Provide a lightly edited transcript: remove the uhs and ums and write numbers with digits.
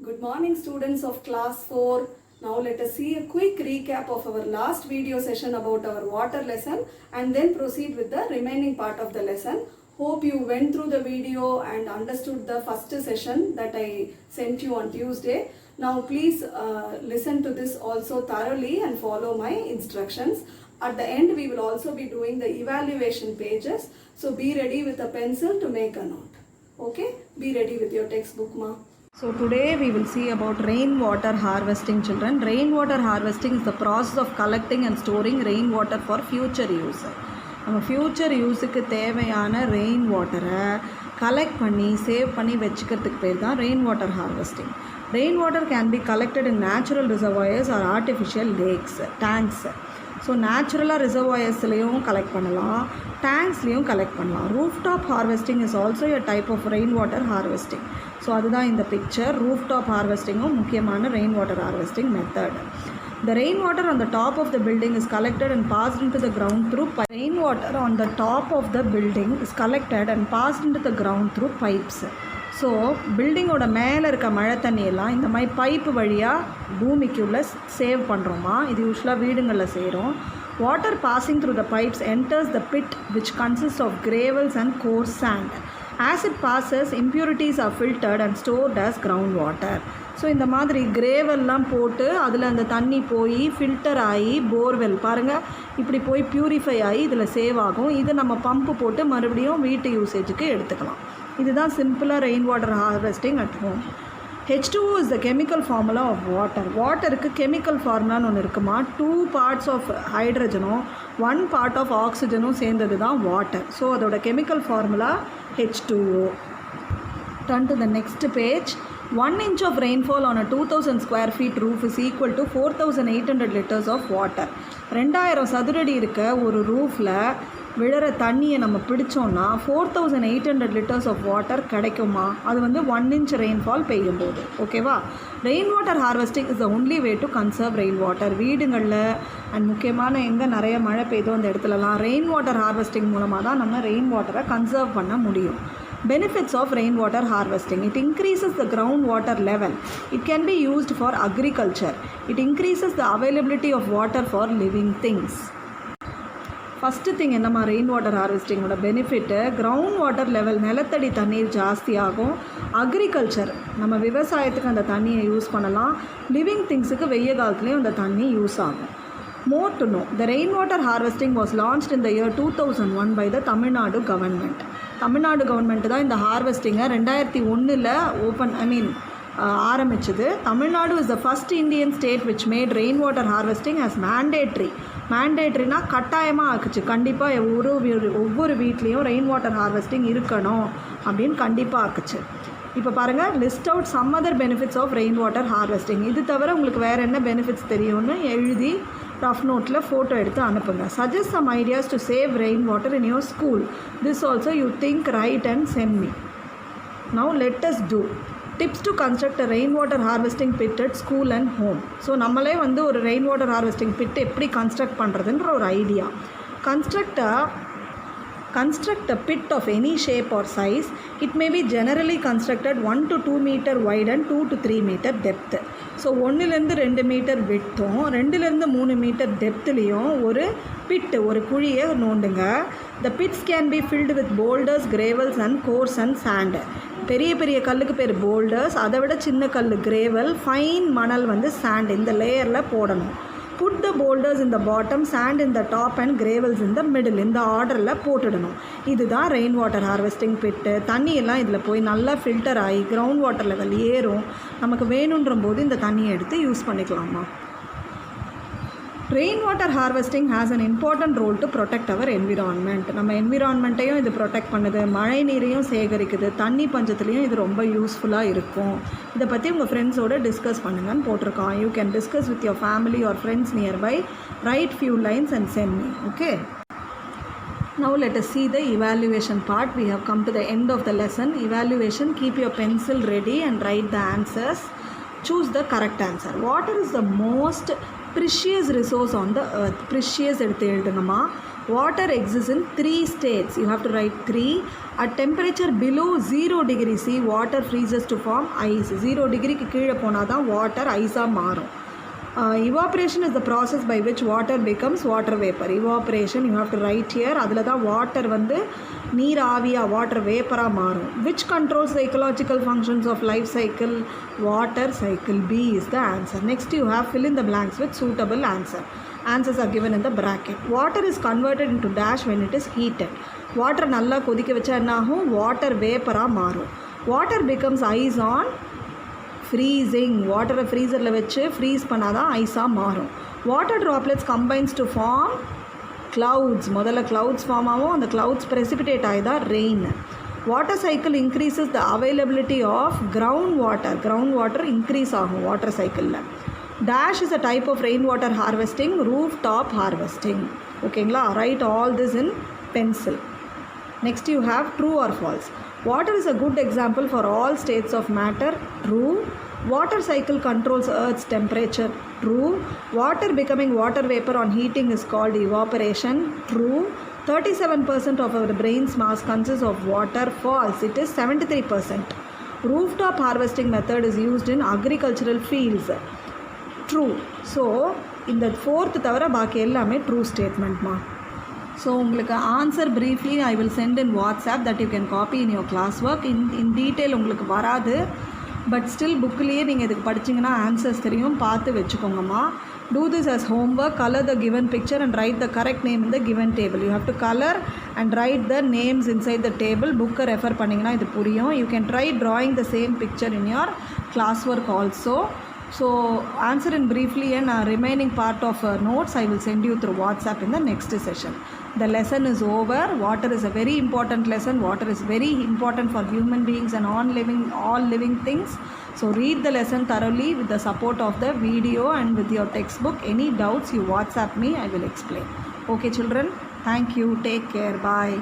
Good morning students of class 4. Now let us see a quick recap of our last video session about our water lesson and then proceed with the remaining part of the lesson. Hope you went through the video and understood the first session that I sent you on Tuesday. Now please listen to this also thoroughly and follow my instructions. At the end we will also be doing the evaluation pages. So be ready with a pencil to make a note. Okay? Be ready with your textbook, ma. So today we will see about rainwater harvesting, children. Rainwater harvesting is the process of collecting and storing rainwater for future use. நம்ம future யூஸுக்கு தேவையான rain வாட்டரை collect பண்ணி save பண்ணி வச்சுக்கிறதுக்கு பேர் தான் rain water harvesting. Rain water can be collected in natural reservoirs or artificial lakes, tanks. So நேச்சுரலாக ரிசர்வாயர்ஸ்லேயும் கலெக்ட் பண்ணலாம், டேங்க்ஸ்லேயும் கலெக்ட் பண்ணலாம். Roof top harvesting is also a type of rain water harvesting. So அதுதான் இந்த பிக்சர். ரூஃப் டாப் ஹார்வெஸ்டிங்கும் முக்கியமான rain water harvesting method. The rainwater on the top of the building is collected and passed into the ground through pipes. Rainwater on the top of the building is collected and passed into the ground through pipes. So பில்டிங்கோட மேலே இருக்க மழை தண்ணியெல்லாம் இந்த மாதிரி pipe வழியாக பூமிக்குள்ளே save பண்ணுறோமா. இது யூஸ்வலாக வீடுங்களில் செய்கிறோம். Water passing through the pipes enters the pit which consists of gravels and coarse sand. As it passes, impurities are filtered and stored as groundwater. So இந்த மாதிரி கிரேவெல்லாம் போட்டு அதில் அந்த தண்ணி போய் ஃபில்டர் ஆகி போர்வெல் பாருங்கள் இப்படி போய் ப்யூரிஃபை ஆகி இதில் சேவ் ஆகும். இதை நம்ம பம்பு போட்டு மறுபடியும் வீட்டு யூசேஜுக்கு எடுத்துக்கலாம். இதுதான் சிம்பிளாக rain water harvesting at home. H2O is the chemical formula of water. வாட்டருக்கு கெமிக்கல் ஃபார்முலான்னு ஒன்று இருக்குமா. 2 parts of ஹைட்ரஜனும் 1 part of ஆக்சிஜனும் சேர்ந்தது தான் வாட்டர். ஸோ அதோட chemical formula H2O. Turn to the next page. 1 inch of rainfall on a 2000 square feet roof is equal to 4800 liters of water. 2000 சதுரடி இருக்க ஒரு ரூஃபில் விழுற தண்ணியை நம்ம பிடிச்சோன்னா 4800 liters of water கிடைக்குமா. அது 1 inch ரெயின்ஃபால் பெய்யும்போது. ஓகேவா. Rain water harvesting is the only way to conserve rain water. வீடுகளில் அண்ட் முக்கியமான எங்கே நிறைய மழை பெய்தோ அந்த இடத்துலலாம் ரெயின் வாட்டர் ஹார்வெஸ்டிங் மூலமாக தான் நம்ம ரெயின் வாட்டரை கன்சர்வ் பண்ண முடியும். Benefits of rainwater harvesting. It increases the groundwater level. It can be used for agriculture. It increases the availability of water for living things. First thing என்னம்மா rain water ஹார்வெஸ்டிங்கோட benefit, ground water level நிலத்தடி தண்ணீர் ஜாஸ்தியாகும். Agriculture நம்ம விவசாயத்துக்கு அந்த தண்ணியை use பண்ணலாம். Living திங்ஸுக்கு வெய்ய காலத்துலேயும் அந்த தண்ணி யூஸ் ஆகும். More to know, the rainwater harvesting was launched in the year 2001 by the Tamil Nadu government. Tamil Nadu government தான் இந்த ஹார்வெஸ்டிங்கை 2001 ஆரம்பிச்சது. Tamil Nadu is the first Indian state which made rain water harvesting as mandatory. மேண்டேட்ரினா கட்டாயமாக ஆக்குச்சு. கண்டிப்பாக ஒவ்வொரு வீட்லேயும் ரெயின் வாட்டர் ஹார்வெஸ்டிங் இருக்கணும் அப்படின்னு கண்டிப்பாக ஆக்குச்சு. இப்போ பாருங்கள், list out some other benefits of rain water harvesting. இது தவிர உங்களுக்கு வேறு என்ன பெனிஃபிட்ஸ் தெரியும்னு எழுதி ரஃப் நோட்டில் ஃபோட்டோ எடுத்து அனுப்புங்க. Suggest some ideas to save rain water in your school. This also you think write and send me. Now let us do tips to construct a rain water harvesting pit at school and home. So நம்மளே ஒரு rain water harvesting pit எப்படி construct பண்ணுறதுன்ற ஒரு idea. Construct a pit of any shape or size. It may be generally constructed 1 to 2 meter wide and 2 to 3 meter depth. So 1லேருந்து 2 metre விட்த்தும் 2லேருந்து 3 metre டெப்த்லேயும் ஒரு பிட்டு, ஒரு குழியை நோண்டுங்க. The pits can be filled with boulders, gravels and coarse and sand. பெரிய பெரிய கல்லுக்கு பேர் boulders, அதை விட சின்ன கல் கிரேவல், ஃபைன் மணல் சாண்ட் இந்த லேயரில் போடணும். Put the boulders in the bottom, sand in the top and gravels in the middle. இந்த ஆர்டரில் போட்டுடணும். இதுதான் ரெயின் வாட்டர் ஹார்வெஸ்டிங் பிட்டு. தண்ணியெல்லாம் இதில் போய் நல்லா ஃபில்டர் ஆகி கிரவுண்ட் வாட்டர் லெவல் ஏறும். நமக்கு வேணுன்ற போது இந்த தண்ணியை எடுத்து யூஸ் பண்ணிக்கலாமா. Rain water harvesting has an important role to protect our environment. நம்ம என்விரான்மெண்ட்டையும் இது ப்ரொடெக்ட் பண்ணுது, மழை நீரையும் சேகரிக்குது, தண்ணி பஞ்சத்துலேயும் இது ரொம்ப யூஸ்ஃபுல்லாக இருக்கும். இதை பற்றி உங்கள் ஃப்ரெண்ட்ஸோடு டிஸ்கஸ் பண்ணுங்கன்னு போட்டிருக்கோம். You can discuss with your family or friends nearby. Write few lines and send me. Okay. Now let us see the evaluation part. We have come to the end of the lesson. Evaluation, keep your pencil ready and write the answers. Choose the correct answer. Water is the most precious resource on the earth. Precious எடுத்து எழுதுங்கம்மா. Water exists in 3 states. You have to write 3. At temperature below 0 degrees C, water freezes to form ice. 0 degree க்கு கீழே போனாதான் water ice-ஆ மாறும். Evaporation is the process by which water becomes water vapor. Evaporation you have to write here. அதில் தான் water வந்து நீர் ஆவியா water vapor-ஆ மாறும். Which controls the ecological functions of life cycle? Water cycle. B is the answer. Next you have fill in the blanks with suitable answer. Answers are given in the bracket. Water is converted into dash when it is heated. Water நல்லா கொதிக்க வச்சா என்ன ஆகும்? Water vapor-ஆ மாறும். Water becomes ice on freezing. வாட்டரை ஃப்ரீசரில் வச்சு freeze பண்ணால் தான் ஐஸாக மாறும். Water droplets combines to form clouds. முதல்ல க்ளவுட்ஸ் ஃபார்ம் ஆகும், அந்த க்ளவுட்ஸ் precipitate ஆகி தான் rain. Water cycle increases the availability of ground water increase ஆகும் வாட்டர் சைக்கிளில். Dash is a type of rain water harvesting, roof top harvesting. ஓகேங்களா? Right all this in pencil. Next you have true or false. Water is a good example for all states of matter. True. Water cycle controls Earth's temperature. True. Water becoming water vapor on heating is called evaporation. True. 37% of our brain's mass consists of water. False. It is 73%. Rooftop harvesting method is used in agricultural fields. True. So in the fourth தவிர பாக்கி எல்லாமே true statement மா. So உங்களுக்கு answer briefly I will send in WhatsApp that you can copy in your class work. in detail உங்களுக்கு வராது, but still புக்கிலேயே நீங்கள் இதுக்கு படிச்சிங்கன்னா ஆன்சர்ஸ் தெரியும், பார்த்து வச்சுக்கோங்கம்மா. Do this as homework. Color the given picture and write the correct name in the given table. You have to color and write the names inside the table. Book refer பண்ணிங்கன்னா இது புரியும். You can try drawing the same picture in your classwork also. So answer in briefly and remaining part of notes I will send you through WhatsApp in the next session. The lesson is over. Water is a very important lesson. Water is very important for human beings and all living things. So read the lesson thoroughly with the support of the video and with your textbook. Any doubts you WhatsApp me, I will explain. Okay children, thank you. Take care. Bye.